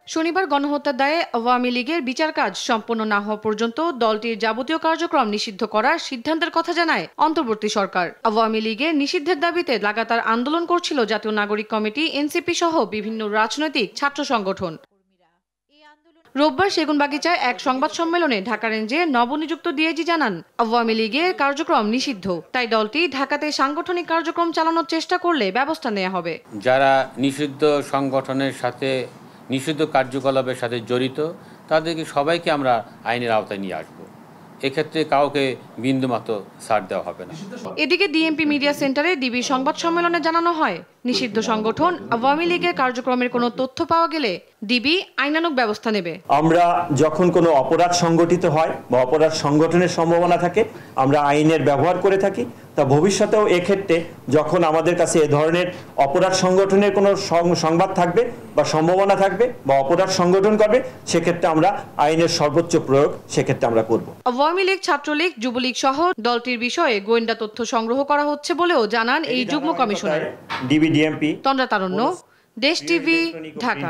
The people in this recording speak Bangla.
শনিবার গণহত্যার দায়ে আওয়ামী লীগের বিচার কাজ সম্পন্ন না হওয়া পর্যন্ত দলটির যাবতীয় কার্যক্রম নিষিদ্ধ করার সিদ্ধান্তের কথা জানায় অন্তর্বর্তী সরকার। আওয়ামী লীগের নিষিদ্ধের দাবিতে লাগাতার আন্দোলন করছিল জাতীয় নাগরিক কমিটি, এনসিপি সহ বিভিন্ন রাজনৈতিক ছাত্র সংগঠন। রোববার সেগুনবাগিচায় এক সংবাদ সম্মেলনে ঢাকা রেঞ্জের নবনিযুক্ত ডিআইজি জানান, আওয়ামী লীগের কার্যক্রম নিষিদ্ধ, তাই দলটি ঢাকাতে সাংগঠনিক কার্যক্রম চালানোর চেষ্টা করলে ব্যবস্থা নেওয়া হবে। যারা নিষিদ্ধ সংগঠনের সাথে নিষিদ্ধ কার্যকলাপের সাথে জড়িত তাদেরকে সবাইকে আমরা আইনের আওতায় নিয়ে আসব। এক্ষেত্রে কাউকে বিন্দুমাত্র ছাড় দেওয়া হবে না। এদিকে ডিএমপি মিডিয়া সেন্টারে ডিবি সংবাদ সম্মেলনে জানানো হয়, নিষিদ্ধ সংগঠন আওয়ামী লীগের কার্যক্রমের কোনো তথ্য পাওয়া গেলে ডিবি আইনানুগ ব্যবস্থা নেবে। আমরা যখন কোনো অপরাধ সংগঠিত হয় বা অপরাধ সংগঠনের সম্ভাবনা থাকে আমরা আইনের ব্যবহার করে থাকি। তা ভবিষ্যতেও এক্ষেত্রে যখন আমাদের কাছে এ ধরনের অপরাধ সংগঠনের কোনো সংবাদ থাকবে বা সম্ভাবনা থাকবে বা অপরাধ সংগঠন করবে, সেক্ষেত্রে আমরা আইনের সর্বোচ্চ প্রয়োগ সেক্ষেত্রে আমরা করব। আওয়ামী লীগ, ছাত্রলীগ, যুবলীগ সহ দলটির বিষয়ে গোয়েন্দা তথ্য সংগ্রহ করা হচ্ছে বলেও জানান এই যুগ্ম কমিশনার। ডিবি ডিএমপি তন্দ্রা তারণ্য, দেশ টিভি, ঢাকা।